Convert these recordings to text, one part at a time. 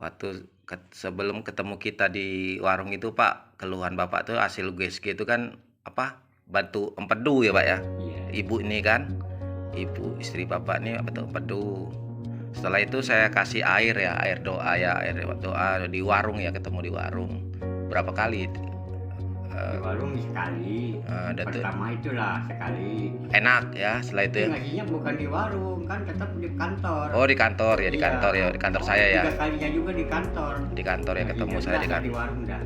Waktu sebelum ketemu kita di warung itu Pak, keluhan Bapak tuh hasil UGSG itu kan apa? Batu empedu ya Pak ya. Iya. Ibu ini kan, ibu istri Bapak ini batu empedu. Setelah itu saya kasih air ya, air doa ya, air doa di warung ya, ketemu di warung. Berapa kali? Di warung sekali. Pertama itulah sekali. Enak ya, setelah itu Tapi ya. ngajinya bukan di warung, kan tetap di kantor. Oh di kantor ya, di Iya. kantor ya, di kantor saya ya. 3 kalinya juga di kantor. Di kantor ya, ketemu Ngajinya saya di nggak kantor. di warung dah.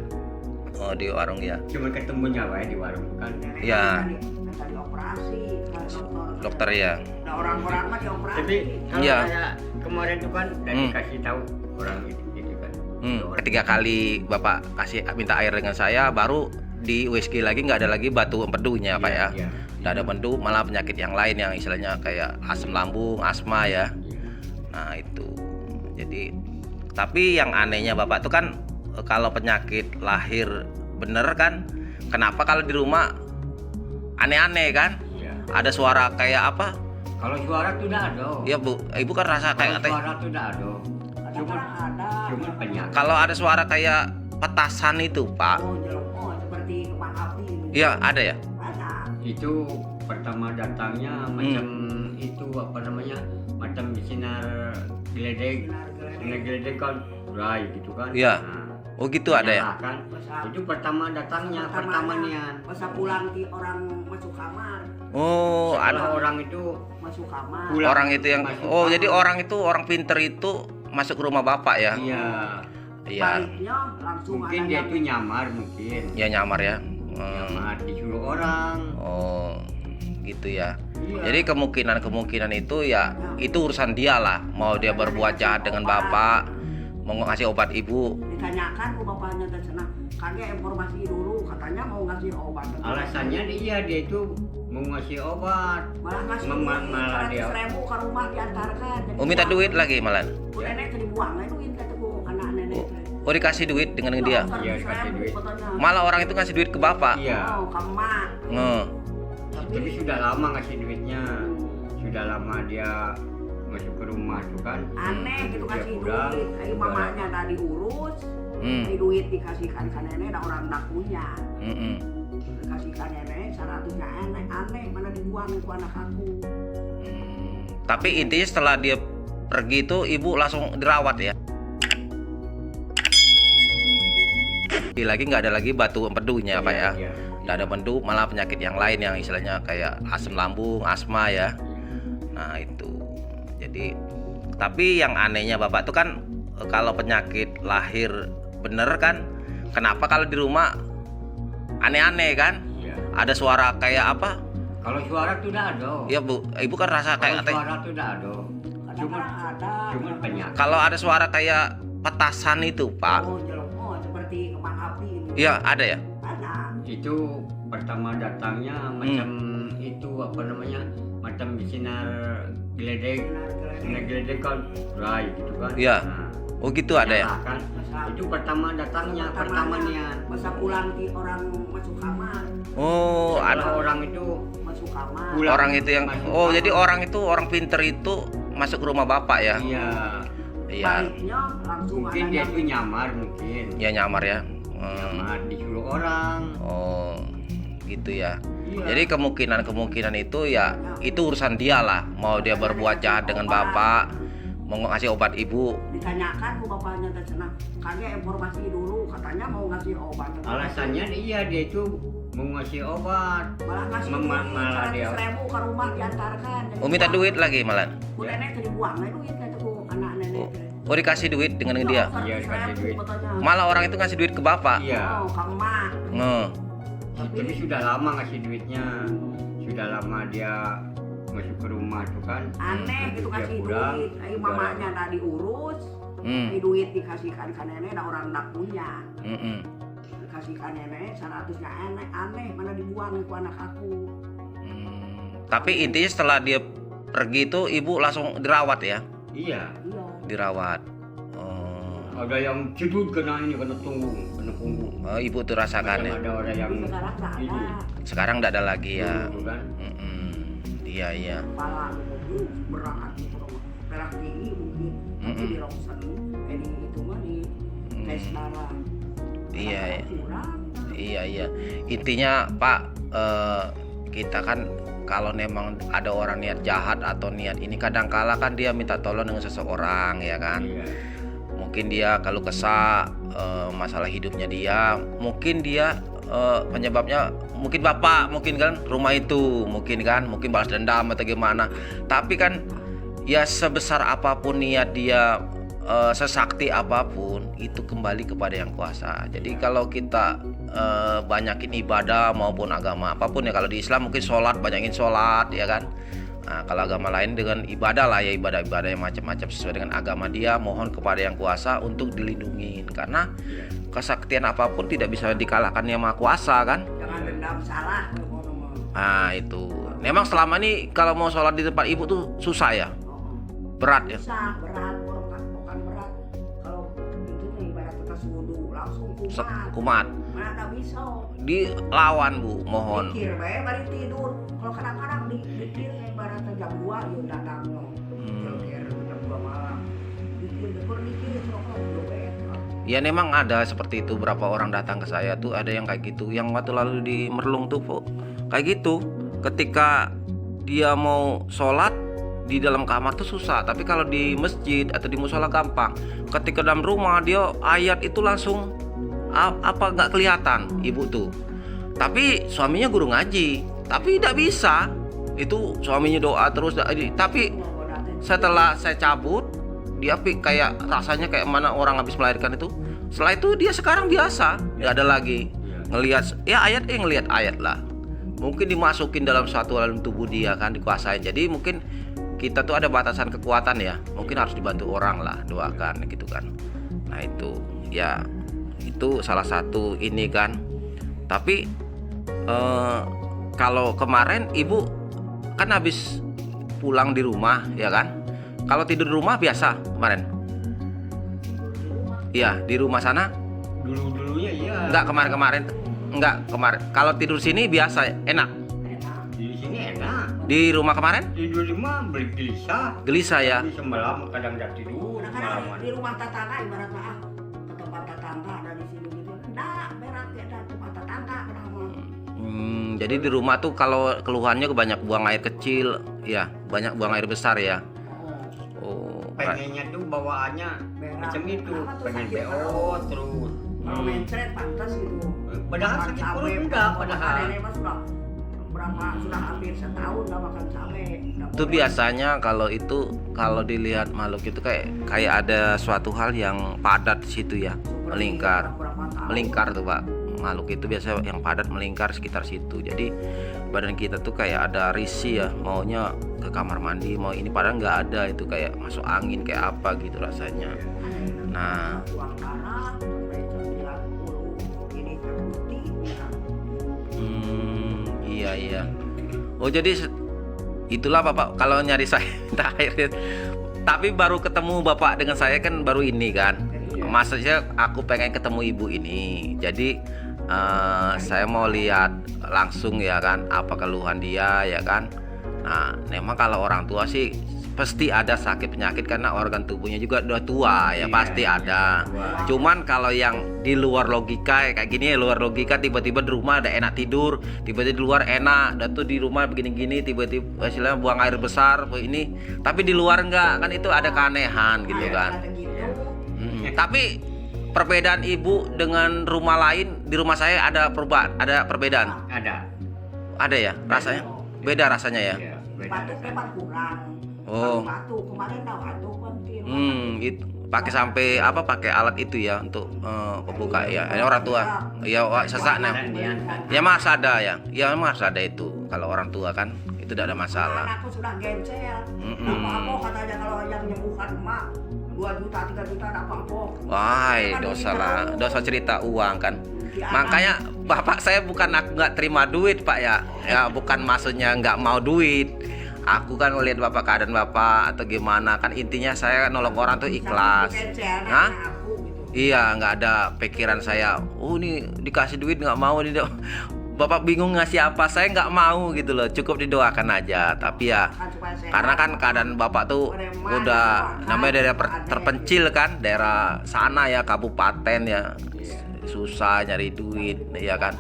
Oh di warung ya. Cuma ketemunya wae di warung kan. Iya. Tadi operasi, Dokter ya. Nah, orang-orang mah dioperasi. Tapi kalau Iya. saya kemarin tuh kan udah dikasih tahu orang itu gitu kan. Ketiga kali Bapak kasih minta air dengan saya, baru di USG lagi nggak ada lagi batu empedunya Pak ya. Iya. Nggak ada empedu, malah penyakit yang lain yang istilahnya kayak asam lambung, asma ya. Iya. Nah itu. Jadi tapi yang anehnya Bapak tuh kan kalau penyakit lahir bener kan, kenapa kalau di rumah aneh-aneh kan? Iya. Ada suara kayak apa? Kalau suara tuh udah ada. Ya Bu, ibu kan rasa Kalau kayak suara tuh udah ada. Cuma ada. cuma penyakit. kalau ada suara kayak petasan itu Pak. Oh, seperti kembang api. Iya ada ya. Ada. Itu pertama datangnya macam itu apa namanya, macam sinar geledek kan dry gitu kan. Iya. Nah, Oh gitu ada ya. nyala kan. Itu pertama datangnya, pertama nian. Masa pulang di orang masuk kamar, Oh Setelah ada orang itu masuk kamar. pulang, orang itu yang masuk oh kamar. jadi orang itu orang pinter itu masuk ke rumah Bapak ya. Iya. Iya. Baliknya langsung Mungkin ada dia yang itu nyamar mungkin. Ya nyamar ya. Nyamar disuruh orang. Oh gitu ya. Iya. Jadi kemungkinan itu ya itu urusan dia lah. Mau dia berbuat jahat dengan Bapak, mau ngasih obat ibu. ditanyakan ke bapaknya dan senang. Kakek informasi dulu, katanya mau ngasih obat. Alasannya dia itu mau ngasih obat. Malah ngasih Malah duit dia. 100.000 ke rumah diantarkan. Jadi Oh minta buang. duit lagi malah. Bu nenek tadi buang lah duit kata bu anak nenek. Oh dikasih duit dengan dia. Iya, kasih duit. Malah orang itu ngasih duit ke Bapak. Iya. Oh, kamu mak. Nge. Tapi sudah lama ngasih duitnya. Sudah lama dia masuk ke rumah tuh kan. Aneh gitu Dia kasih pulang, duit. Ayo udah. mamanya tadi urus. Hmm. Ayo duit dikasihkan ke nenek, ada orang tak punya. Mm-mm. Dikasihkan nenek, 100-nya aneh, mana dibuang itu anak aku. Tapi intinya setelah dia pergi itu ibu langsung dirawat ya. Lagi nggak ada lagi batu empedunya Pak ya. Iya. Nggak ada empedu, malah penyakit yang lain yang istilahnya kayak asam lambung, asma ya. Nah itu. Jadi tapi yang anehnya Bapak tuh kan kalau penyakit lahir bener kan, kenapa kalau di rumah aneh-aneh kan? Iya. Ada suara kayak apa? Kalau suara tuh udah ada. Ya Bu, ibu kan rasa Kalau kayak suara tuh udah ada. Cuma Kadang-kadang ada. cuma penyakit. kalau ada suara kayak petasan itu Pak. Oh, seperti kembang api. Iya ada ya. Ada. Itu pertama datangnya macam itu apa namanya, macam sinar geledek kan dry gitu kan. Iya. Nah, Oh gitu ada ya. nyala kan. Itu pertama datangnya, pertama nian. Masa pulang di orang masuk kamar. Oh Setelah ada orang itu Masuk kamar. pulang, orang itu yang masuk oh kamar. jadi orang itu orang pinter itu masuk ke rumah Bapak ya. Iya. Iya. Baliknya langsung Mungkin ada dia yang itu nyamar mungkin. Ya nyamar ya. Nyamar disuruh orang. Oh gitu ya. Iya. Jadi kemungkinan itu ya itu urusan dia lah. Mau dia berbuat jahat dengan Bapak, mau ngasih obat ibu. ditanyakan ke bapaknya dan senang. Kakek informasi dulu, katanya mau ngasih obat. Alasannya dia itu mau ngasih obat. Malah ngasih Malah dia. 100.000 ke rumah diantarkan. Jadi Oh minta buang. duit lagi malah. Bu nenek tadi buang lah duit kata bu anak nenek. Oh dikasih duit dengan dia. Iya, dikasih duit. Malah orang itu ngasih duit ke Bapak. Iya. Oh, kamu mak. Nge. Tapi sudah lama ngasih duitnya. Sudah lama dia masuk ke rumah tuh kan. Aneh gitu Dia kasih pulang, duit. Ayo udah mamanya lama. tadi urus. Hmm. Ayo duit dikasihkan ke nenek, ada orang tak punya. Mm-mm. Dikasihkan nenek, 100-nya aneh, mana dibuang itu anak aku. Tapi intinya setelah dia pergi itu ibu langsung dirawat ya. Iya. Iya. Dirawat. Oh. Ada yang cedut kena ini, kena punggung. Oh, ibu tuh rasakan ya. Ada orang yang Tapi sekarang tak ini. ada. Sekarang nggak ada lagi ya. Dulu kan. Iya iya. Kepala berat gitu. Darah tinggi mungkin. Tapi Mm-mm. di rongsen. Ini itu mah di sekarang. Iya, iya. Kurang. Iya. Intinya Pak, kita kan kalau memang ada orang niat jahat atau niat ini, kadangkala kan dia minta tolong dengan seseorang ya kan. Iya. Mungkin dia kalau kesal masalah hidupnya dia, mungkin dia penyebabnya mungkin bapak, mungkin kan rumah itu, mungkin balas dendam atau gimana. Tapi kan ya sebesar apapun niat dia, sesakti apapun, itu kembali kepada yang kuasa. Jadi kalau kita banyakin ibadah maupun agama apapun ya, kalau di Islam mungkin sholat, banyakin sholat ya kan. Nah, kalau agama lain dengan ibadah lah ya, ibadah-ibadah yang macam-macam sesuai dengan agama dia, mohon kepada yang kuasa untuk dilindungi, karena kesaktian apapun tidak bisa dikalahkan yang maha kuasa kan. Jangan dendam salah. Nah itu memang selama ini kalau mau sholat di tempat ibu tuh susah ya, berat ya. Susah, berat, bukan berat. Kalau itu nih ibarat kita wudhu langsung kumat. Mana tak bisa. Dilawan Bu, mohon. Mikir bae bari tidur. Kalau kadang-kadang dikir ibarat jam 2 yuk datangnya. Kira-kira jam 2 malam. Dikir itu kalau Ya memang ada seperti itu, berapa orang datang ke saya tuh ada yang kayak gitu. Yang waktu lalu di Merlung tuh Po, kayak gitu. Ketika dia mau sholat di dalam kamar tuh susah, tapi kalau di masjid atau di musola gampang. Ketika dalam rumah dia ayat itu langsung apa nggak kelihatan ibu tuh. Tapi suaminya guru ngaji, tapi tidak bisa. Itu suaminya doa terus, tapi setelah saya cabut dia kayak rasanya kayak mana orang habis melahirkan itu. Setelah itu dia sekarang biasa, nggak ada lagi ngelihat ya ayat, ngelihat ayat lah. Mungkin dimasukin dalam suatu dalam tubuh dia kan, dikuasain. Jadi mungkin kita tuh ada batasan kekuatan ya, mungkin harus dibantu orang lah, doakan gitu kan. Nah itu ya, itu salah satu ini kan. Tapi kalau kemarin ibu kan habis pulang di rumah ya kan. Kalau tidur di rumah biasa kemarin? Iya, di rumah sana? Dulu-dulunya iya. Enggak, kemarin. Kalau tidur sini biasa, enak. Di sini enak. Di rumah kemarin? Tidur di rumah gelisah. Gelisah ya. Tapi semalam kadang nggak tidur. Kadang-kadang di rumah tetangga ibarat ke tempat tetangga dari sini gitu. Nah, berat ya dari tempat tetangga kadang. Jadi di rumah tuh kalau keluhannya banyak buang air kecil, ya, banyak buang air besar ya. Oh, Pengennya tuh bawaannya macam itu, pengen BO terus. Kalau mencret pantas gitu. Padahal sakit perut enggak, padahal. Ini mah sudah hampir setahun nggak makan cabai. Itu biasanya kalau dilihat makhluk itu kayak ada suatu hal yang padat di situ ya, melingkar tuh Pak. Makhluk itu biasa yang padat melingkar sekitar situ. Jadi badan kita tuh kayak ada risih ya, maunya ke kamar mandi, mau ini, padahal nggak ada, itu kayak masuk angin kayak apa gitu rasanya. Nah, iya. Oh jadi itulah Bapak kalau nyari saya terakhir. Tapi baru ketemu Bapak dengan saya kan baru ini kan. Maksudnya aku pengen ketemu ibu ini. Jadi saya mau lihat langsung ya kan, apa keluhan dia ya kan. Nah memang kalau orang tua sih pasti ada sakit penyakit karena organ tubuhnya juga udah tua ya, pasti ada. Cuman kalau yang di luar logika kayak gini ya, luar logika, tiba-tiba di rumah ada enak tidur, tiba-tiba di luar enak, dan tuh di rumah begini-gini, tiba-tiba istilahnya buang air besar ini, tapi di luar enggak, kan itu ada keanehan gitu kan. Tapi perbedaan ibu dengan rumah lain, di rumah saya ada perbedaan. Ada ya rasanya, beda rasanya ya. Batuk kurang. Oh. Batuk kemarin batuk kontin. Itu pakai sampai pakai alat itu ya untuk pembuka ya. Ini orang tua. Ya sesak nah. Ya mas ada ya. Ya mas ada itu. Kalau orang tua kan itu tidak ada masalah. Aku sudah gencel. Apa-apa katanya kalau yang nyembuhkan emak 2 juta 3 juta apa-apa. Wah, dosa cerita uang kan. Makanya bapak saya bukan aku nggak terima duit Pak ya. Ya bukan maksudnya nggak mau duit. Aku kan melihat bapak keadaan bapak atau gimana kan, intinya saya nolong orang tuh ikhlas. Hah? Iya, nggak ada pikiran saya. Oh ini dikasih duit nggak mau, bapak bingung ngasih apa, saya nggak mau gitu loh, cukup didoakan aja. Tapi ya Kan supaya sehat. karena kan keadaan bapak tuh udah namanya daerah terpencil kan, daerah sana ya, kabupaten ya, susah nyari duit ya kan.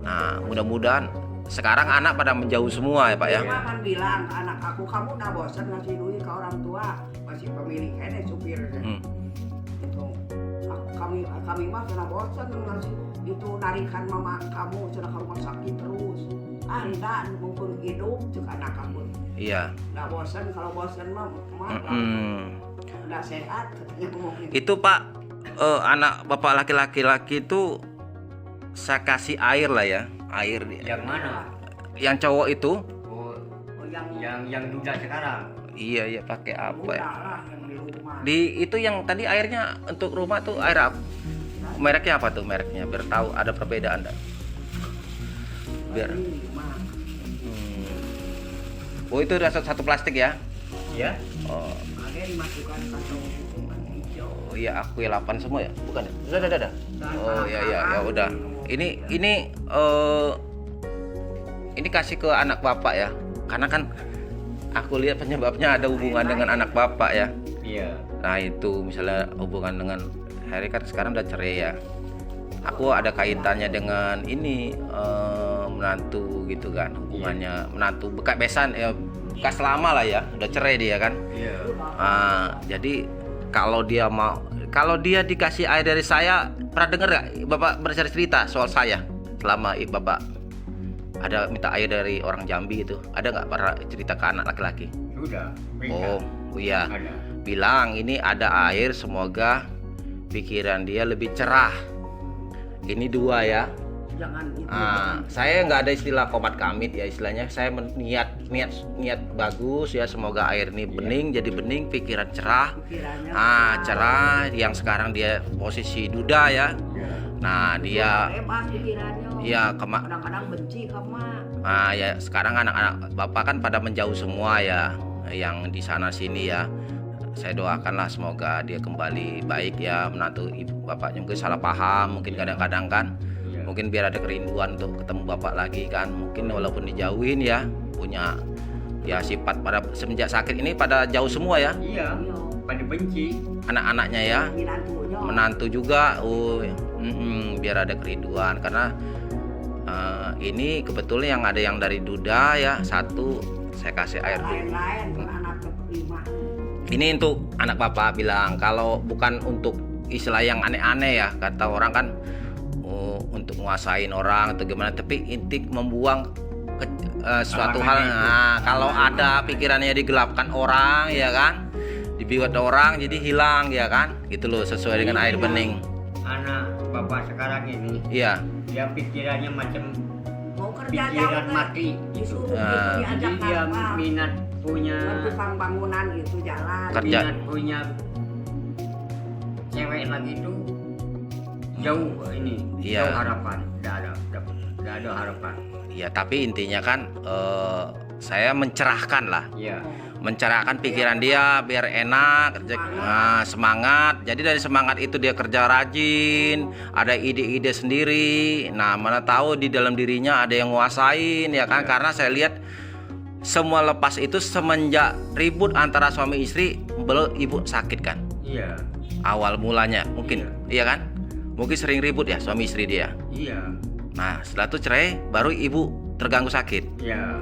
Nah mudah-mudahan sekarang anak pada menjauh semua ya pak ya. Cuma kan bilang ke anak aku, kamu udah bosan ngasih duit ke orang tua, masih pemilik ini supirnya. Itu kami mah sudah bosan ngasih itu narikan mama kamu, sudah kamu sakit terus. Anda mumpung hidup cek anak kamu. Iya. Nggak bosan, kalau bosan mah udah sehat katanya ngomongin. Itu pak anak bapak laki-laki itu saya kasih air lah ya, air Yang mana? yang cowok itu. Oh, Oh, yang duda sekarang. Iya pakai apa muda ya? lah yang di rumah. Di itu yang tadi airnya untuk rumah tuh air apa? Mereknya apa tuh mereknya? Biar tahu ada perbedaan dah. Biar. Ini mah Oh itu udah satu plastik ya? Iya. Oh, ada yang dimasukkan kantong hijau. oh iya aku 8 semua ya? Bukan ya? Udah. Oh iya ya udah. Ini kasih ke anak bapak ya. Karena kan aku lihat penyebabnya ada hubungan dengan anak bapak ya. Iya. Nah itu misalnya hubungan dengan Harry kan sekarang udah cerai ya. Aku ada kaitannya dengan ini menantu gitu kan, hubungannya menantu bekas besan ya, bekas lama lah ya, udah cerai dia kan. Iya. Jadi kalau dia dikasih air dari saya, pernah dengar gak bapak bercerita soal saya selama bapak ada minta air dari orang Jambi gitu, ada nggak pernah cerita ke anak laki-laki? Sudah. Oh iya. Ada. Bilang ini ada air, semoga pikiran dia lebih cerah. Ini 2 ya. Jangan itu. Saya nggak ada istilah komat kamit ya, istilahnya saya niat bagus ya, semoga air ini bening, jadi bening, pikiran cerah. Pikirannya Cerah. Yang sekarang dia posisi duda ya. Nah dia bebas pikirannya. ya Kadang-kadang benci kamu. ya sekarang anak-anak bapak kan pada menjauh semua ya, yang di sana sini ya. Saya doakanlah semoga dia kembali baik ya, menantu ibu bapaknya mungkin salah paham, mungkin kadang-kadang kan, mungkin biar ada kerinduan untuk ketemu bapak lagi kan, mungkin walaupun dijauhin ya, punya ya sifat pada semenjak sakit ini pada jauh semua ya, Iya. Pada benci. anak-anaknya ya, menantu juga, biar ada kerinduan karena ini kebetulan yang ada yang dari duda ya, 1 saya kasih air dulu. Lain-lain anak kelima. Ini untuk anak bapak bilang, kalau bukan untuk istilah yang aneh-aneh ya, kata orang kan untuk nguasain orang atau gimana, tapi inti membuang suatu hal. Nah, kalau ada pikirannya digelapkan orang ya kan, dibuat orang jadi hilang ya kan, gitu loh, sesuai dengan air bening. Anak bapak sekarang ini, Iya. dia pikirannya macam Mau kerja pikiran jauh mati. disuruh Nah, gitu Jadi diajak dia kantor. minat punya Tukang bangunan gitu jalan. Kerja. minat punya cewek lagi itu jauh ini. Iya. Jauh harapan. Tidak ada harapan. Ya tapi intinya kan saya mencerahkan lah, Iya. mencerahkan pikiran dia biar enak, semangat. Jadi dari semangat itu dia kerja rajin, ada ide-ide sendiri. Nah mana tahu di dalam dirinya ada yang nguasain ya kan, karena saya lihat semua lepas itu semenjak ribut antara suami istri, belum ibu sakit kan Iya. awal mulanya mungkin, iya kan, mungkin sering ribut ya suami istri dia. Iya. Nah setelah itu cerai, baru ibu terganggu sakit. Iya.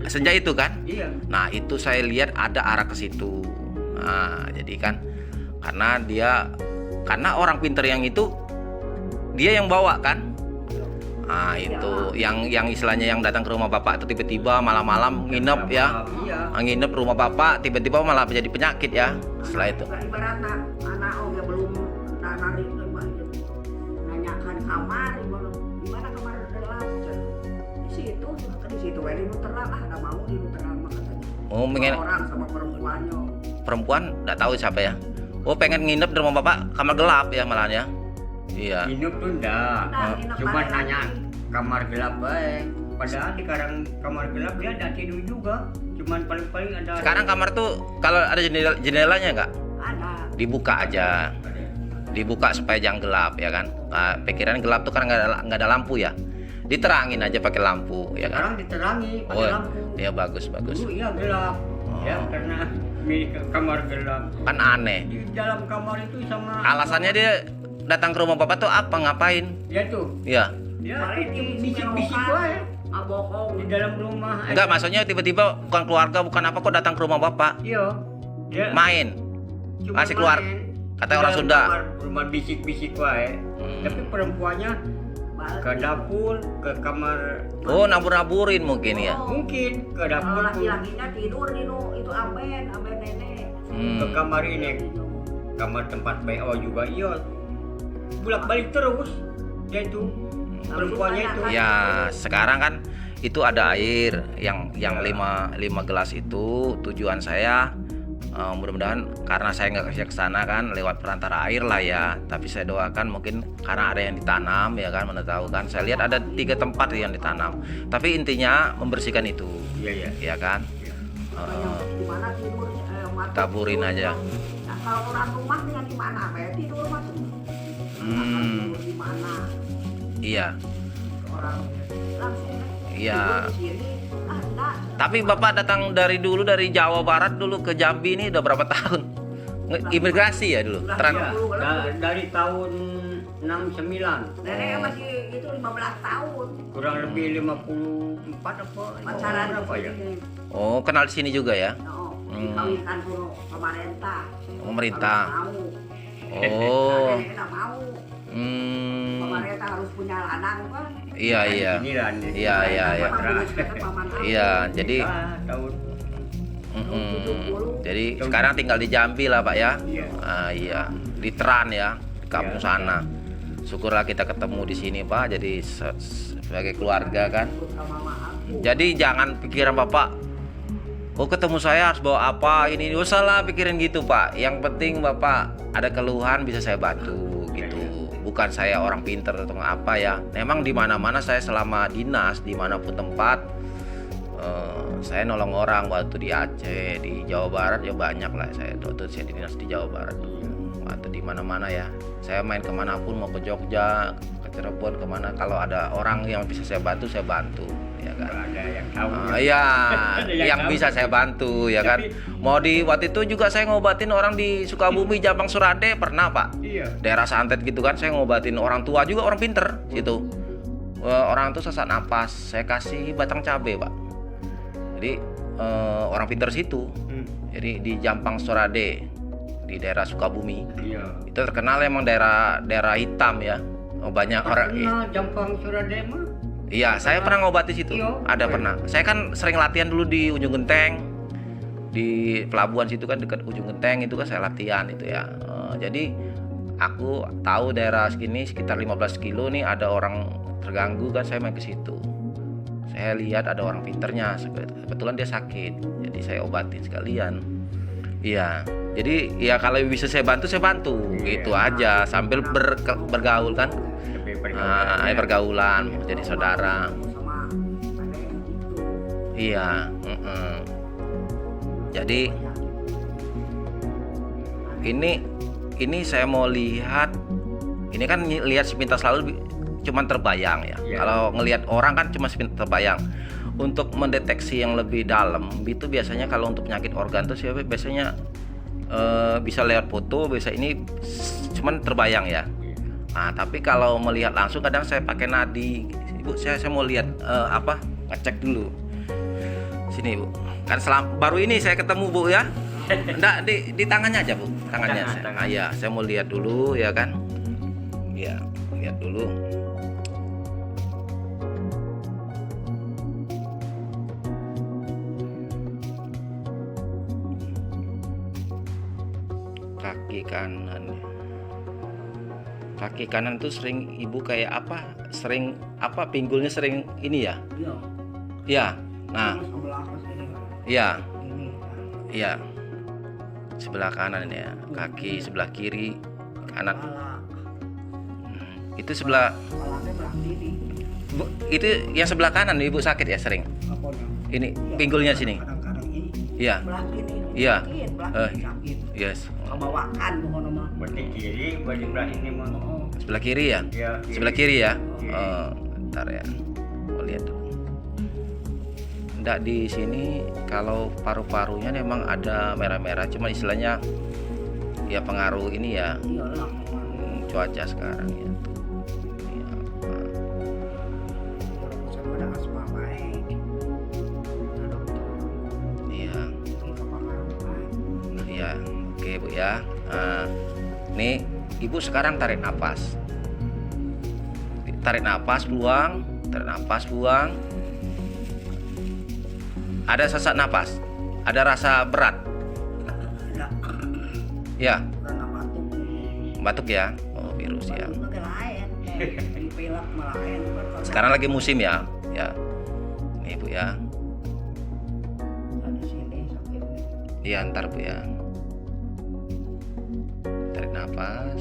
Sejak itu kan. Iya. Nah itu saya lihat ada arah ke situ. Nah jadi kan karena orang pinter yang itu dia yang bawa kan. Nah itu yang istilahnya yang datang ke rumah bapak itu tiba-tiba malam-malam nginep ya, Iya. nginep rumah bapak, tiba-tiba malah menjadi penyakit ya. Setelah itu. Ibarat anak oke belum nanari nanyakan kamar, gimana kamar gelap. Di situ di terang ada mau di terang mah katanya. Oh pengen Orang sama perempuannya. perempuan nggak tahu siapa ya. Oh pengen nginep di rumah bapak kamar gelap ya malahan ya. Iya. Hidup tuh enggak. Cuma nanya kamar gelap baik. Padahal di kamar gelap dia ada tidur juga. Cuman paling-paling ada. Sekarang kamar tuh kalau ada jendelanya nggak? Ada. Dibuka aja, dibuka supaya jangan gelap ya kan. Nah, pikiran gelap tuh kan nggak ada lampu ya. Diterangin aja pakai lampu, ya kan? Sekarang diterangi pakai Oh, lampu. ya bagus. Dulu iya gelap. Ya Oh. karena di kamar gelap. Kan aneh. Di dalam kamar itu sama Alasannya dia datang ke rumah bapak tuh apa? Ngapain? ya tuh. Ya. Ya Kemarin itu di bisik-bisik Cimerokan, wae bohong. di dalam rumah. Enggak, maksudnya tiba-tiba bukan keluarga, bukan apa kok datang ke rumah bapak? Iya. Dia Main. cuma masih keluar. main. Kata Di orang dalam Sunda. Rumah bisik-bisik wae. Tapi perempuannya ke dapur, ke kamar, Oh, nabur-naburin mungkin ya. mungkin ke Kalau dapur, laki-lakinya tidur di itu amben nenek. ke kamar ini, kamar tempat PO juga iya. Bolak-balik terus. Dia itu perempuannya itu. Ya, sekarang kan itu ada air yang 5 gelas itu tujuan saya mudah-mudahan karena saya nggak ke sana kan lewat perantara air lah ya, tapi saya doakan mungkin karena ada yang ditanam ya kan, mana tahu kan, saya lihat ada 3 tempat yang ditanam, tapi intinya membersihkan itu Iya, iya. ya kan. Di mana tidur Taburin aja. Nah, kalau orang rumah dengan di mana? Tidur masuk. Hmm. Di mana? Iya. Orang langsung Iya. tidur di sini. Enggak. Tapi Bapak datang dari dulu dari Jawa Barat dulu ke Jambi ini udah berapa tahun? Imigrasi ya dulu. Iya, dari tahun 69. Nenek masih itu 15 tahun. Kurang lebih 54 apa? Pacaran apa ya? Oh, kenal di sini juga ya? Oh, dikawinkan dulu pemerintah. Pemerintah. Kalau mau. Oh. Nenek nggak mau. Hmm. Pemerintah harus punya ladang kan. Iya, iya. Giliran, Iya, iya, iya. Iya, jadi tahun jadi sekarang tinggal di Jambi lah Pak ya. Iya. Ah, iya. Di Teran ya, di kampung Iya. sana. Syukurlah kita ketemu di sini Pak. Jadi sebagai keluarga kan. Jadi jangan pikiran Bapak, oh ketemu saya harus bawa apa ini, gak usah lah pikirin gitu Pak. Yang penting Bapak ada keluhan bisa saya bantu gitu. Bukan saya orang pinter atau apa ya. Memang di mana-mana saya selama dinas dimanapun tempat saya nolong orang. Waktu di Aceh, di Jawa Barat ya banyak lah saya. Waktu saya dinas di Jawa Barat, waktu di mana-mana ya. Saya main kemanapun, mau ke Jogja, ke Cirebon, kemana. Kalau ada orang yang bisa saya bantu ya kan. ada yang tahu. Iya, Ada yang yang tahu. bisa saya bantu ya kan. Mau di waktu itu juga saya ngobatin orang di Sukabumi, Jabang Surade pernah Pak. Iya. Daerah santet gitu kan, saya ngobatin orang tua juga, orang pinter situ. Orang tuh sesak napas, saya kasih batang cabai Pak. Jadi orang pinter situ. Jadi di Jampang Surade di daerah Sukabumi Iya. itu terkenal emang daerah hitam ya. Banyak orang. Kenal Jampang Suradema? Iya, saya pernah ngobati situ. Iya. Ada pernah. Saya kan sering latihan dulu di Ujung Genteng. Di pelabuhan situ kan dekat Ujung Genteng itu kan saya latihan itu ya. Jadi aku tahu daerah sini sekitar 15 kilo nih ada orang terganggu kan, saya main ke situ. Saya lihat ada orang pinternya, kebetulan dia sakit. Jadi saya obatin sekalian. Iya. Jadi ya kalau bisa saya bantu gitu aja sambil bergaul kan. Lebih Pergaulan jadi saudara. Sama ada yang gitu. Iya. Jadi ini saya mau lihat. Ini kan lihat sepintas lalu cuman terbayang ya. Iya. Kalau ngelihat orang kan cuma sepintas terbayang. Untuk mendeteksi yang lebih dalam itu biasanya kalau untuk penyakit organ tuh biasanya bisa lihat foto, biasa ini cuman terbayang ya. Nah, tapi kalau melihat langsung kadang saya pakai nadi. Ibu, saya mau lihat ngecek dulu. Sini, Bu. Kan baru ini saya ketemu, Bu ya. Enggak di tangannya aja, Bu. Tangannya. Tangan. Iya, saya mau lihat dulu ya kan. Iya, lihat dulu. Kaki kanan itu sering Ibu kayak pinggulnya sering ini ya? Iya. Iya. Nah, Sebelah sini. iya. Ini. Iya. Sebelah kanan ya. Kaki sebelah kiri, kanan. Kepala. Itu sebelah Kepalanya belah kiri. Bu, itu yang sebelah kanan Ibu sakit ya sering? Apanya? Ini pinggulnya sini. Kadang-kadang ini. Iya. Belah kiri. Iya. Sakit, belah kiri sakit. Yes. Kebawakan pokoknya mah. Berarti kiri, berarti belah ini mah. Oh. Sebelah kiri ya? Iya. Sebelah kiri ya? Kiri. Bentar ya. Oh, lihat dulu. Nggak, di sini kalau paru-parunya memang ada merah-merah, cuma istilahnya ya pengaruh ini ya, Iyalah. cuaca sekarang ya tuh. Ini apa? Sama ada asma baik. Ada dokter. Iya, Ini kepengaruhan. iya, oke Bu ya. Nah, nih Ibu sekarang tarik nafas. Tarik nafas, buang. Tarik nafas, buang. Ada sesak nafas? Ada rasa berat? Ada Ya, karena batuk. batuk ya. Oh, virus ya. Batuk lagi lain. Dipilak malah lain. Sekarang lagi musim ya. Ya. Nih Bu ya. Ada sini sakit. Iya, ntar Bu ya. Tarik nafas.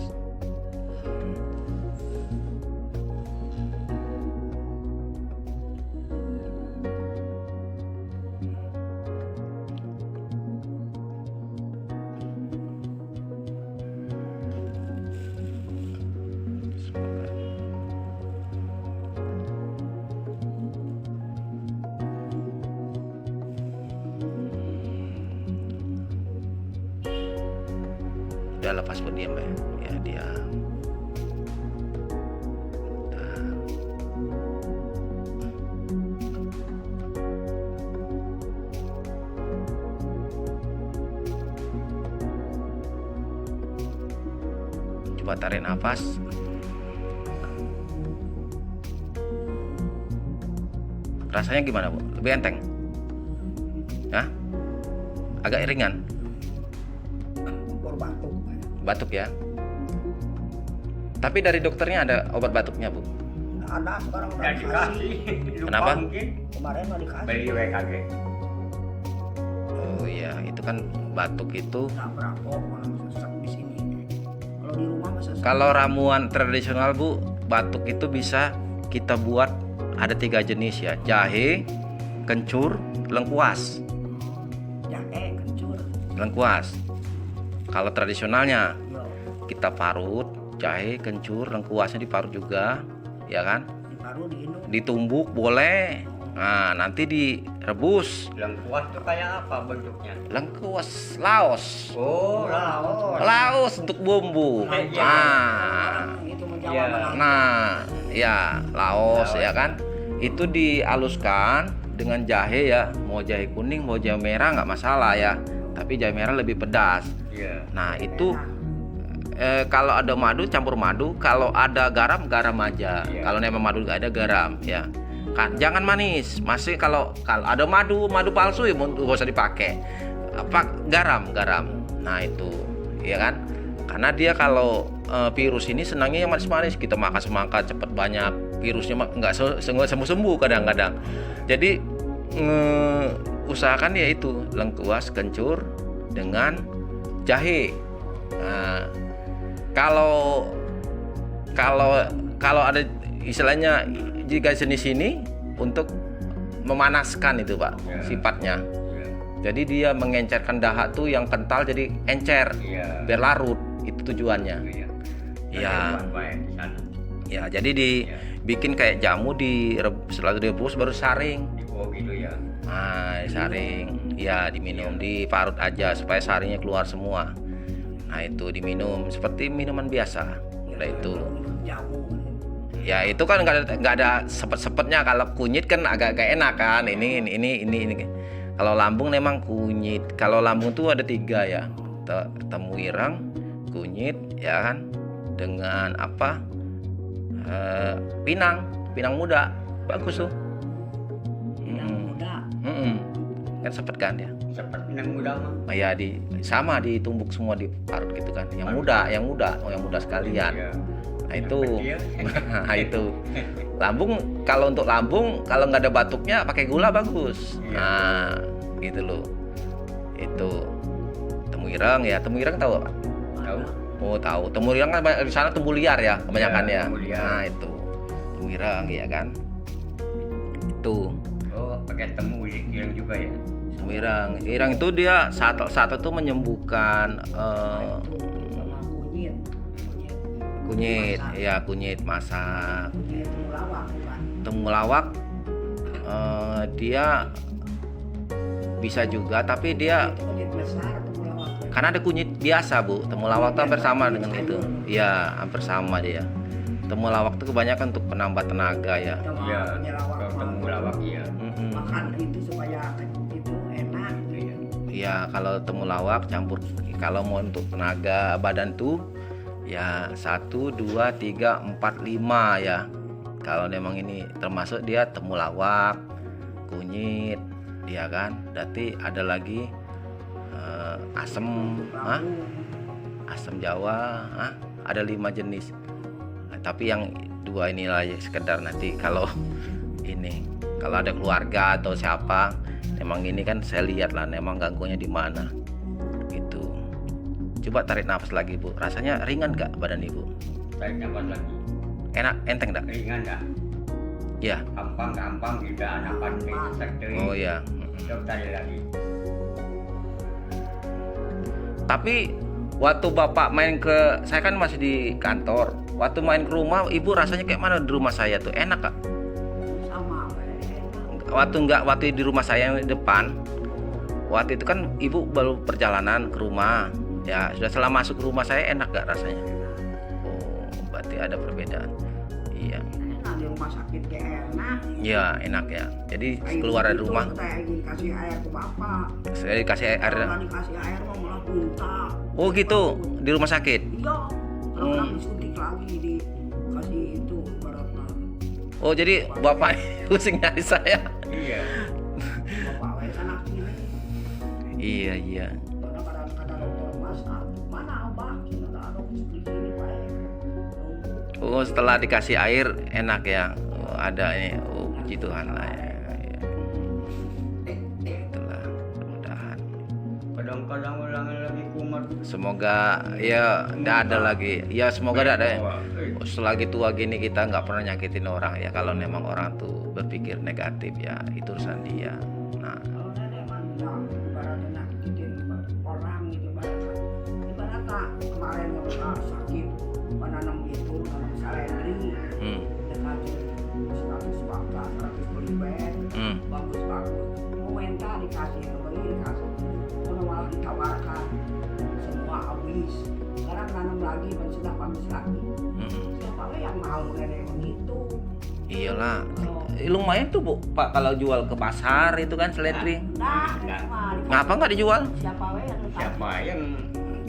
Udah lepas pun diam ya. Ya diam. Udah. Coba tarik nafas. Rasanya gimana Bu? Lebih enteng? Hah? Agak ringan? Kompor batuk. Batuk ya? Tapi dari dokternya ada obat batuknya Bu? Ada sekarang udah Udah dikasih. dikasih. Lupa Kenapa? mungkin Kemarin udah dikasih. beli WKG. Oh iya, itu kan batuk itu. Nggak berapa mana sesak di sini. Kalau di rumah masa sesak. Kalau ramuan tradisional Bu, batuk itu bisa kita buat ada 3 jenis ya. Jahe, kencur, lengkuas. Jahe kencur. Lengkuas. Kalau tradisionalnya Yo, kita parut, jahe, kencur, lengkuasnya diparut juga, ya kan? diparu diinum. Ditumbuk boleh. Nah, nanti direbus. Lengkuas tuh kayak apa bentuknya? Lengkuas, laos. Oh, laos. Laos untuk bumbu. Iya. Nah, Itu menjawab Iya. malah. nah, ya laos Laos. ya kan. Itu dihaluskan dengan jahe ya. Mau jahe kuning, mau jahe merah nggak masalah ya. Tapi jahe merah lebih pedas. Iya. Nah, itu kalau ada madu campur madu, kalau ada garam garam aja. Iya. Kalau memang madu nggak ada garam ya. Kan jangan manis. Masih kalau ada madu palsu ya nggak usah dipakai. Apa garam. Nah itu ya kan. Karena dia kalau virus ini senangnya yang manis-manis. Kita makan semangka cepet banyak. Virusnya nggak sembuh kadang-kadang. Jadi usahakan ya itu lengkuas kencur dengan jahe. Nah, kalau ada istilahnya jika jenis ini untuk memanaskan itu Pak Ya. sifatnya. Iya. Jadi dia mengencerkan dahak tuh yang kental jadi encer Iya. biar larut, itu tujuannya. Iya. Iya. Ada baik di sana. Ya jadi dibikin kayak jamu setelah direbus baru saring. Oh gitu ya. Nah, disaring, ya diminum, diparut aja supaya saringnya keluar semua. Nah itu diminum seperti minuman biasa. Udah itu. Jamu. Ya itu kan nggak ada sepet-sepetnya. Kalau kunyit kan agak enak kan. Ini. Kalau lambung memang kunyit. Kalau lambung tuh ada 3 ya. Temuirang, kunyit, ya kan. Dengan apa? Pinang muda, bagus tuh. Yang muda. Kan sepet kan ya. Seperti yang muda mah. Nah, ya sama ditumbuk semua diparut gitu kan. Yang muda sekalian. Iya. Nah itu, Yang nah itu. Lambung kalau untuk lambung kalau nggak ada batuknya pakai gula bagus. Iya. Nah gitu loh. Itu temuireng ya. Temuireng tahu Pak? Tahu? Oh tahu. Temuireng kan di sana tumbuh liar ya kebanyakan Iya, ya. tumbuh liar. Nah itu temuireng ya kan. Itu Oh, pakai temu ireng juga ya. temuireng. Ireng itu dia satu tuh menyembuhkan Sama kunyit. kunyit, Masak. ya kunyit masak. Kunyit temulawak bukan. Temulawak Dia bisa juga, tapi dia Itu kunyit besar temulawak. karena ada kunyit biasa Bu. Temulawak tuh hampir sama dengan itu. Iya, hampir sama dia. Temulawak tuh kebanyakan untuk penambah tenaga ya. Iya, temulawak iya. Mm-mm. Makan itu supaya itu enak. Iya, kalau temulawak campur, kalau mau untuk tenaga badan tuh ya 1, 2, 3, 4, 5 ya. Kalau memang ini termasuk dia temulawak, kunyit, ya kan. Berarti ada lagi asam, asam Jawa, ada 5 jenis. Nah, tapi yang 2 inilah ya sekedar nanti kalau ini, kalau ada keluarga atau siapa, emang ini kan saya lihat lah, emang gangguannya di mana, gitu. Coba tarik nafas lagi Bu, rasanya ringan gak badan Ibu? Tarik nafas lagi. Enak, enteng gak? Ringan dah. Ya. Gampang juga anakan sektor. Oh ya. Coba tarik lagi. Tapi waktu Bapak main ke, saya kan masih di kantor. Waktu main ke rumah, Ibu rasanya kayak mana di rumah saya tuh? Enak Kak? Sama enak. Waktu di rumah saya yang di depan, waktu itu kan Ibu baru perjalanan ke rumah. Ya, sudah setelah masuk ke rumah saya enak gak rasanya? Oh, berarti ada perbedaan. Iya. Enak di rumah sakit kayak enak. Iya, enak ya. Jadi Kayak keluar dari gitu, rumah, saya ingin kasih air ke bapak. saya dikasih air. Kalau nggak dikasih air mau malah muntah. Oh gitu, di rumah sakit. Iya. Kalau nggak disuntik lagi dikasih itu ibaratnya. Oh jadi Bapak pusing nyari saya. Iya. Bapak wes anak ini. Iya iya. Kadang-kadang kata dokter Mas, mana obat? Kata dokter di sini Pak. Oh setelah dikasih air enak ya. Oh, ada ini. Oh puji Tuhan lah ya. Ya. Itulah mudah-mudahan. Kadang-kadang orang lagi kumat. Semoga ya tidak ada lagi. Ya semoga tidak ada. Ya. Selagi tua gini kita nggak pernah nyakitin orang ya. Kalau memang orang tuh berpikir negatif ya itu urusan dia. Nah Kalau nenek mah bilang ibaratnya nyakitin orang gitu ibaratnya kemarin yang sakit menanam itu nanam seledri dengan 100 bangka 100 beli bed bagus komentar dikasih beli dikasih kalau malah ditawarkan semua habis sekarang nanam lagi dan sudah bagus lagi siapa yang mau nenek begitu. Iyalah. Lumayan tuh Bu Pak kalau jual ke pasar itu kan seledri. Nah, Ngapa nggak dijual? Siapa yang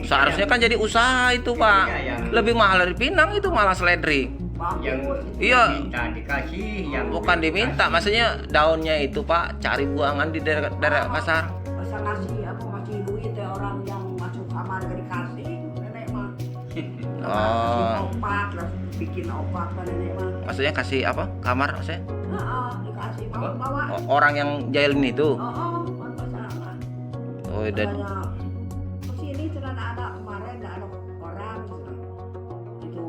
Seharusnya kan jadi usaha itu Pak. Iya, yang- Lebih mahal dari pinang itu malah seledri. yang Iya. minta dikasih, yang Bukan diminta, maksudnya daunnya itu Pak cari buangan di daerah pasar. masa ngasih apa ngasih duit ya orang yang masuk kamar gak dikasih nenek mah. Oh. Kasih obat lah bikin obat kan nenek mah. Maksudnya kasih apa? Kamar maksudnya? Dikasih bawa. Orang yang jahilin itu. Bukan masalah. Oh, dan Makanya kesini sudah ada kemarin nggak ada orang itu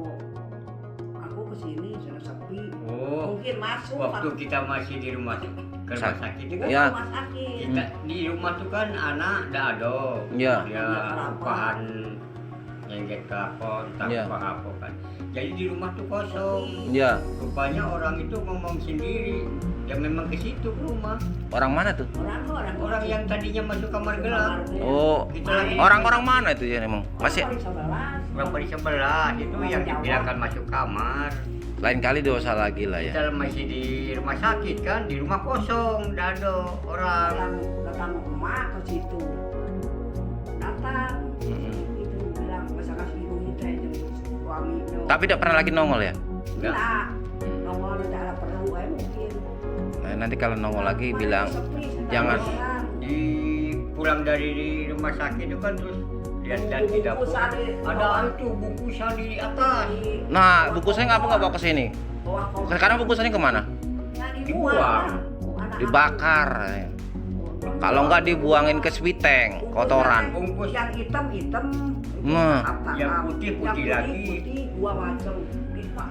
aku kesini sudah sepi. Oh, Mungkin masuk waktu kita masih di rumah ke rumah sakit itu Ya. rumah sakit. kita di rumah tuh kan anak dah ada. Iya. Dia upahan nyengget kelapa, entah Iya. apa kan. Jadi di rumah tuh kosong. ya, Rupanya orang itu ngomong sendiri. Ya memang ke situ ke rumah. orang mana tuh? Orang yang tadinya masuk kamar gelap. Oh, Kita lagi orang-orang mana itu ya emang? Masih orang di sebelah itu yang dibilangkan masuk kamar. lain kali dosa lagi lah ya. Kita masih di rumah sakit kan, di rumah kosong, dah ada orang. datang emak ke situ datang itu bilang masa kasih duit teh jeung suami Tapi tidak pernah lagi nongol ya. enggak nongol tidak ada perlu mungkin Nah, nanti kalau nongol lagi Kemarin bilang sepi, sedang jangan. orang. Di pulang dari di rumah sakit itu kan terus lihat-lihat di dapur. Bungkusan di Ada bawah. itu bungkusan di atas. Nah, bungkusnya ngapa nggak bawa ke sini? Bawah kompor. Sekarang bungkusannya kemana? Ya, Dibuang. Anak-anak. Dibakar. Kalau nggak dibuangin ke Switeng, kotoran. Bungkus yang hitam Nah. Yang putih-putih lagi. putih dua macam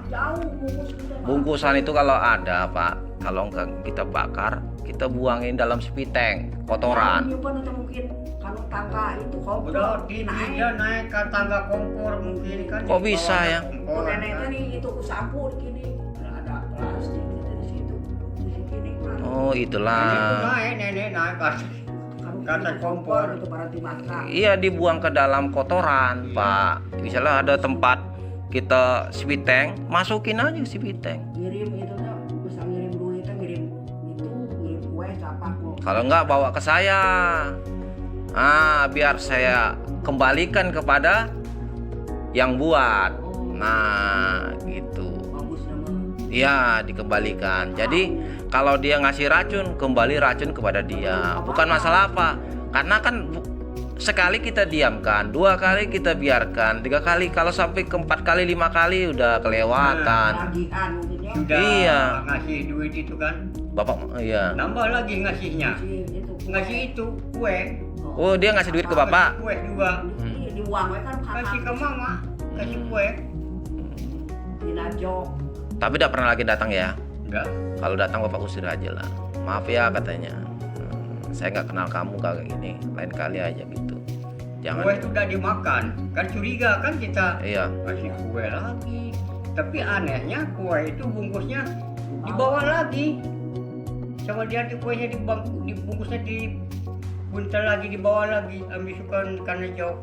jauh bungkus kita. Bungkusan itu kalau ada Pak, kalau nggak kita bakar, kita buangin dalam Switeng, kotoran. Nyimpen atau mungkin kalau tangga itu kompor udah dia naik ke tangga kompor mungkin kan. Kok di bisa bawah ya? kompor, neneknya kan. nih itu sapu di sini ada plastik di situ di sini kan. Oh, Nenek tuh itulah. nenek naik ke atas. Kamu Kata bikin kompor. itu berarti masak. Iya, dibuang ke dalam kotoran, Pak. Misalnya ada tempat kita sweet tank, masukin aja sweet tank. Ngirim itu tuh bisa ngirim duit, ngirim itu, ngirim kue apa kok. Kalau enggak bawa ke saya. Biar saya kembalikan kepada yang buat. Nah, gitu. Bagus nama. Iya, dikembalikan. Jadi kalau dia ngasih racun, kembali racun kepada dia. Bukan masalah apa. Karena kan sekali kita diamkan, 2 kali kita biarkan, 3 kali, kalau sampai ke 4 kali, 5 kali udah kelewatan. Tagihan mungkin ya. Sudah Iya. ngasih duit itu kan, Bapak, iya. nambah lagi ngasihnya. Itu Ngasih itu kue, Oh, dia ngasih duit ke bapak. kue juga. Di uang kan Kasih ke mama, kasih kue. di najok. Tapi tidak pernah lagi datang ya. Enggak. Kalau datang bapak usir aja lah. Maaf ya katanya. Saya nggak kenal kamu kayak gini. Lain kali aja gitu. Jangan. Kue sudah dimakan, kan curiga kan kita Iya. kasih kue lagi. Tapi anehnya kue itu bungkusnya dibawa lagi. Sama dia di kuenya dibungkusnya dibuntel lagi, dibawa lagi, ambil sukan karena jauh.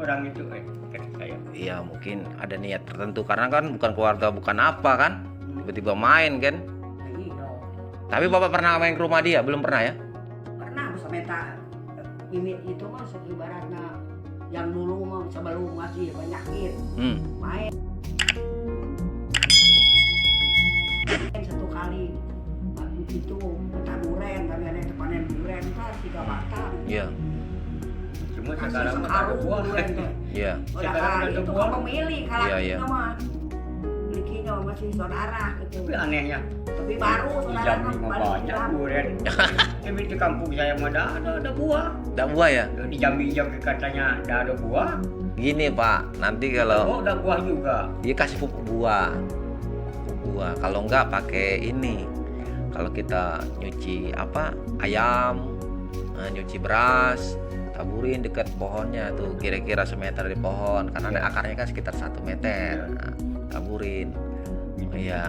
Orang itu kata saya. Iya, mungkin ada niat tertentu karena kan bukan keluarga, bukan apa kan. Tiba-tiba main kan. Iya. Tapi bapak pernah main ke rumah dia? Belum pernah ya? Pernah bisa minta imit itu mah ibaratnya yang dulu mah sebelum masih penyakit main satu kali itu peta duren kami ada yang panen duren kan 3 batang. Iya. Cuma Kasih sekarang mah ada sekarung buah. duren teh. Iya. Udah Sekarang kali ada itu buah. kan pemilih kalau Iya, iya. kita mah milikinya masih saudara gitu. Tapi anehnya Tapi baru di saudara Jambi kan mah balik banyak pulang. durian. Tapi di kampung saya mah ada buah. Nggak buah ya? Di Jambi juga katanya ada buah. Gini Pak, nanti kalau Oh, ada buah juga. dia kasih pupuk buah. Pupuk buah. Kalau enggak pakai ini. Kalau kita nyuci apa? Ayam, nyuci beras, taburin dekat pohonnya tuh kira-kira semeter di pohon karena Iya. akarnya kan sekitar 1 meter. Iya. Nah, taburin. Iya.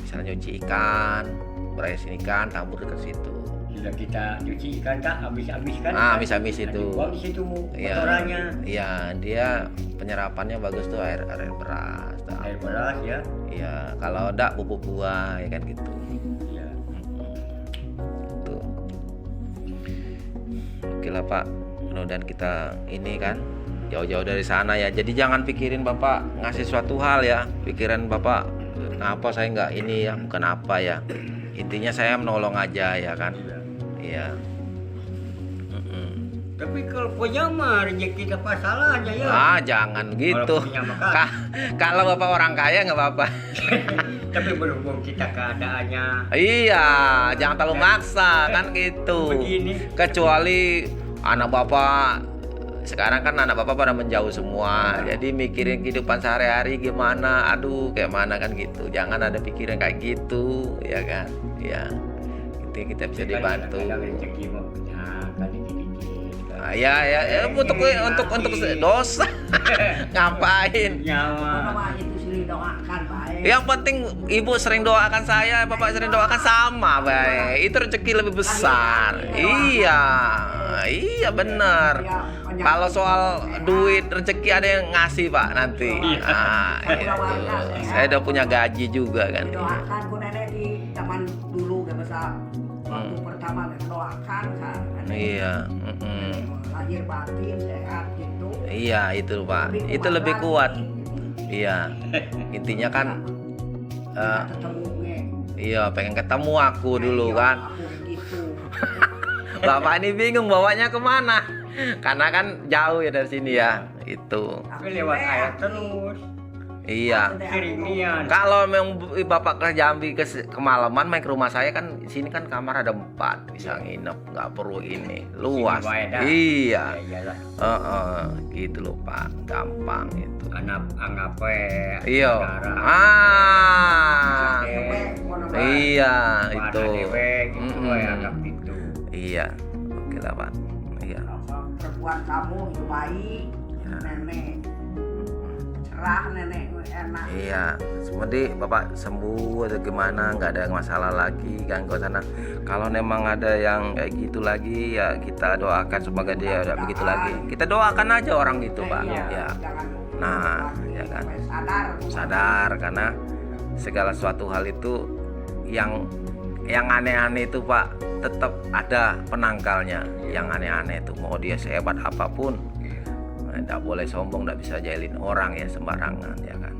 Misalnya nyuci ikan, berasin ikan, tabur dekat situ. Sudah kita cuci ikan tak habis-habis kan? Habis-habis Nah, itu. dibuang di situ Iya. kotorannya. Iya, dia penyerapannya bagus tuh air beras. tuh. Air beras ya. Iya, kalau enggak pupuk buah ya kan gitu. Iya. Tuh. Oke lah Pak, mudah-mudahan kita ini kan jauh-jauh dari sana ya. Jadi jangan pikirin Bapak ngasih suatu hal ya. Pikiran Bapak kenapa saya nggak ini ya, bukan apa ya. Intinya saya menolong aja ya kan. Iya. Tapi kalau punya mah rezeki apa salahnya ya? Jangan gitu. Kalau punya mah kan. Kalau Bapak orang kaya nggak apa-apa. Tapi berhubung kita keadaannya Iya, jangan terlalu maksa kan gitu. begini. Kecuali anak bapak sekarang kan anak bapak pada menjauh semua. Jadi mikirin kehidupan sehari-hari gimana, aduh kayak mana kan gitu. Jangan ada pikiran kayak gitu, ya kan? Ya. Itu kita bisa dibantu. Kadang-kadang rezeki mah punya kan dikit-dikit. Ya, untuk dosa. Ngapain? Nyawa. Nama itu sini doakan baik. Yang penting ibu sering doakan saya, bapak sering doakan sama, baik. Itu rezeki lebih besar. Iya benar. Kalau soal duit rezeki ada yang ngasih Pak nanti. Itu. Saya udah punya gaji juga kan. Doakan ku nenek di zaman dulu gak bisa waktu pertama gak doakan kan. Iya. Lahir batin sehat gitu. Iya itu Pak. Itu lebih kuat. Iya. Intinya kan. Ketemu nge. Iya pengen ketemu aku dulu Iya, kan. aku gitu. Bapak ini bingung bawanya kemana. Karena kan jauh ya dari sini ya. Itu. Tapi lewat air terus. Iya. Sering nian. Kalau memang Bapak ke Jambi kemalaman main ke rumah saya kan sini kan kamar ada 4 bisa nginep nggak perlu ini luas. Sini wae dah. Iya. Ya iyalah. Gitu loh Pak gampang itu. Anggap Iya. Iya itu. gitu ya anggap itu. Iya. Oke lah Pak. Iya. Perempuan kamu itu baik, nenek. cerah nenek enak. Iya, seperti Bapak sembuh atau gimana, nggak ada masalah lagi kan ke sana. Kalau memang ada yang kayak gitu lagi ya kita doakan semoga dia udah begitu lagi. Kita doakan aja orang gitu Pak. Iya, Ya. jangan Nah, ya kan. sadar. Sadar karena segala suatu hal itu yang aneh-aneh itu Pak tetap ada penangkalnya. Yang aneh-aneh itu mau dia sehebat apapun, tidak boleh sombong, tidak bisa jahilin orang ya sembarangan ya kan.